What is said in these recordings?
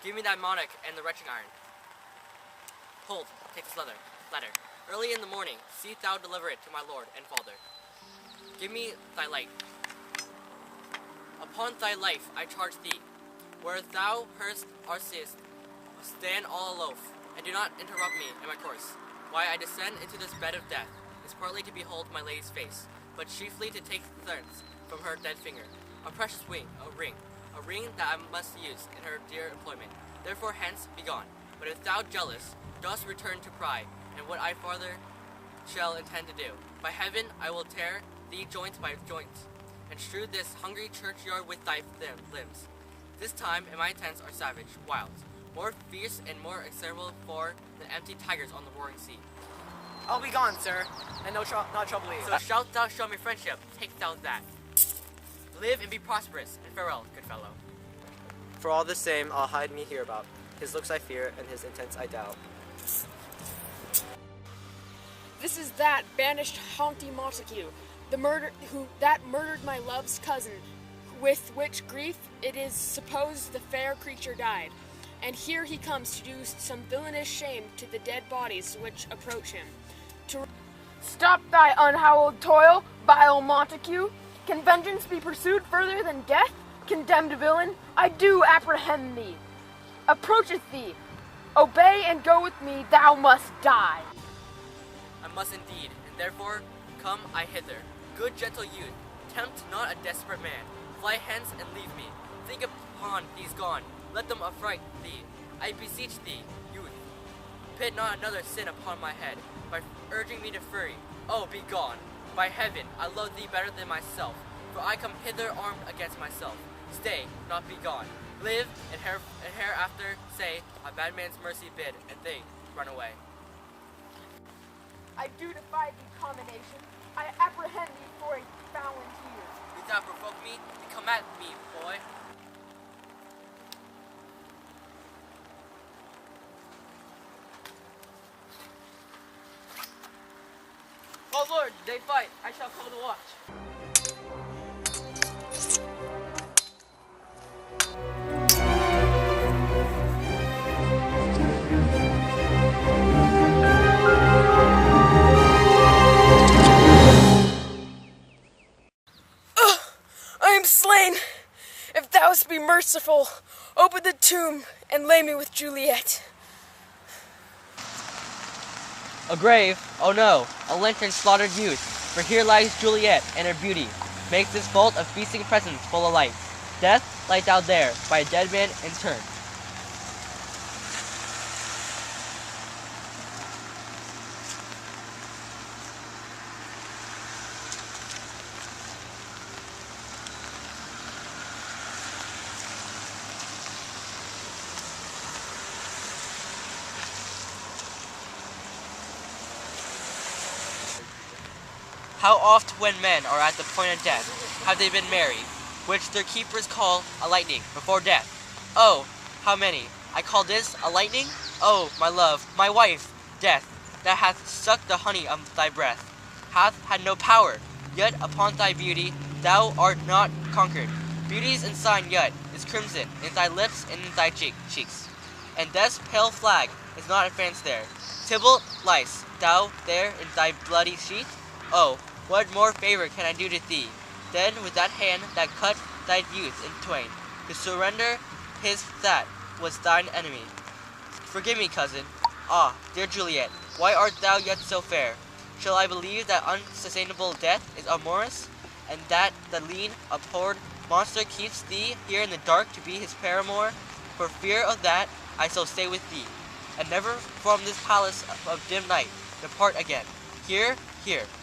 Give me that monarch and the retching iron. Hold, take this letter. Early in the morning, see thou deliver it to my lord and father. Give me thy light. Upon thy life I charge thee, where thou hearst or seest, stand all aloof, and do not interrupt me in my course. Why I descend into this bed of death is partly to behold my lady's face, but chiefly to take thence from her dead finger a precious ring that I must use in her dear employment. Therefore hence be gone. But if thou jealous dost return to pry, and what I farther shall intend to do, by heaven I will tear thee joint by joint, and strew this hungry churchyard with thy limbs. This time in my tents are savage, wild, more fierce and more execrable far than empty tigers on the roaring sea. I'll be gone, sir, and not trouble you. So shalt thou show me friendship, take thou that. Live and be prosperous, and farewell, good fellow. For all the same, I'll hide me hereabout. His looks I fear, and his intents I doubt. This is that banished Haunty Montague, that murdered my love's cousin, with which grief it is supposed the fair creature died. And here he comes to do some villainous shame to the dead bodies which approach him. Stop thy unhallowed toil, vile Montague. Can vengeance be pursued further than death? Condemned villain, I do apprehend thee. Approacheth thee. Obey and go with me, thou must die. I must indeed, and therefore come I hither. Good gentle youth, tempt not a desperate man. Fly hence and leave me. Think upon these gone, let them affright thee. I beseech thee, youth, pit not another sin upon my head, by urging me to fury. Oh, be gone! By heaven, I love thee better than myself, for I come hither armed against myself. Stay, not be gone. Live, and hereafter say, a bad man's mercy bid, and they run away. I do defy thee, combination. I apprehend thee for a foul tear. Wilt thou provoke me to come at me, boy? Oh Lord, they fight. I shall call the watch. I am slain. If thou be merciful, open the tomb and lay me with Juliet. A grave? Oh no, a lantern slaughtered youth, for here lies Juliet and her beauty, makes this vault of feasting presence full of light. Death, light thou there, by a dead man interred. How oft when men are at the point of death have they been merry, which their keepers call a lightning before death. Oh, how many! I call this a lightning? Oh, my love, my wife, death, that hath sucked the honey of thy breath, hath had no power, yet upon thy beauty thou art not conquered. Beauty's ensign yet is crimson in thy lips and in thy cheeks, and death's pale flag is not advanced there. Tybalt lies thou there in thy bloody sheath? Oh, what more favor can I do to thee, than with that hand that cut thy youth in twain, to surrender his that was thine enemy? Forgive me, cousin. Ah, dear Juliet, why art thou yet so fair? Shall I believe that unsustainable death is amorous, and that the lean, abhorred monster keeps thee here in the dark to be his paramour? For fear of that, I shall stay with thee, and never from this palace of dim night depart again. Here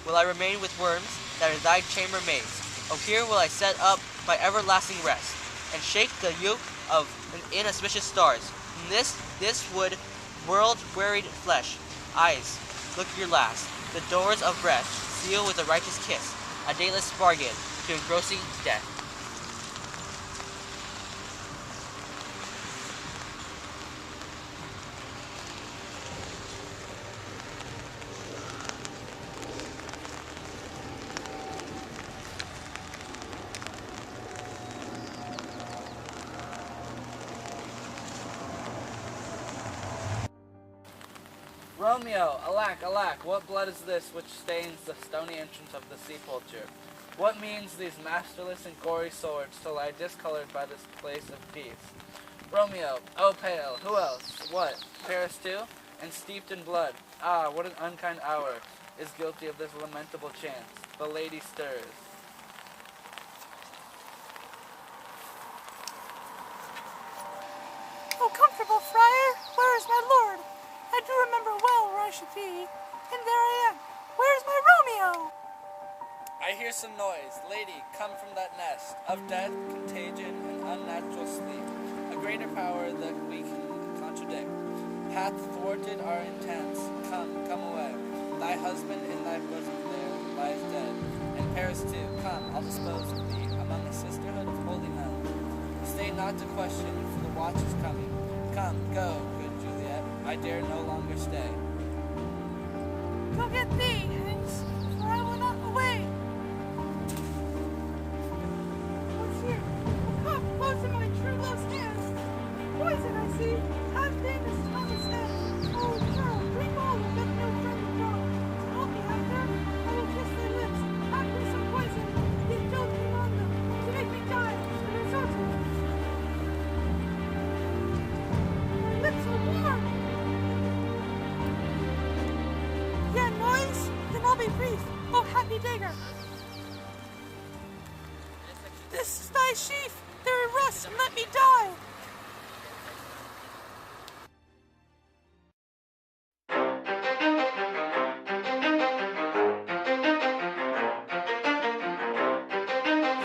will I remain with worms that in thy chamber maze. Oh, here will I set up my everlasting rest, and shake the yoke of inauspicious stars. From this wood world-wearied flesh, eyes, look your last. The doors of breath seal with a righteous kiss, a dayless bargain to engrossing death. Romeo, alack, alack, what blood is this which stains the stony entrance of the sepulchre? What means these masterless and gory swords to lie discolored by this place of peace? Romeo, oh pale, who else? What? Paris too? And steeped in blood. Ah, what an unkind hour is guilty of this lamentable chance. The lady stirs. Oh, comfortable friar, where is my lord? I do remember well where I should be, and there I am. Where is my Romeo? I hear some noise. Lady, come from that nest of death, contagion, and unnatural sleep. A greater power that we can contradict. Hath thwarted our intents. Come, come away. Thy husband in thy bosom there lies dead. And Paris too. Come, I'll dispose of thee among a sisterhood of holy men. Stay not to question, for the watch is coming. Come, go, good Juliet. I dare no longer stay. Go get thee, hence, for I will not away. What's here? A cup close in my true love's hands. Poison, I see, half bandaged on his head. Oh, girl, drink all and let no friend draw. Help me, Hector. I will kiss thy lips. After some poison, yet don't be on them, to make me die and resort to them. My lips are warm. Yeah, noise? Then I'll be brief. Oh, happy digger. This is thy sheaf. There rest and let me die.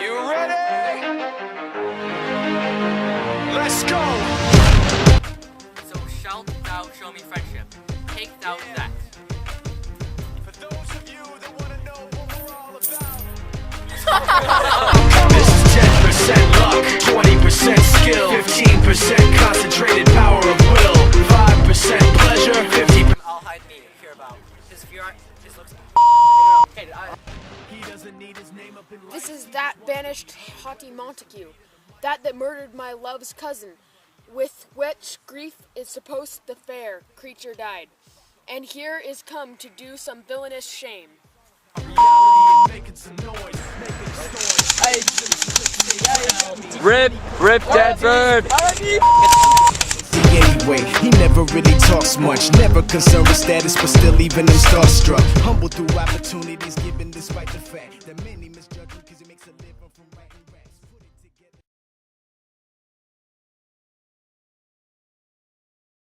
You ready? Let's go! So shalt thou show me friendship. Take thou that. For those of you that want to know what we're all about. This is 10% luck, 20% skill, 15% concentrated power of will, 5% pleasure, 50%. I'll hide me hereabout. His looks. He doesn't need his name up in lights. This is that banished haughty Montague, that murdered my love's cousin, with which grief is supposed the fair creature died, and here is come to do some villainous shame. Making some noise, making a story. Rip that bird. Anyway, he never really talks much, never concerned with status, but still leaving him starstruck. Humble through opportunities given despite the fact that many misjudge.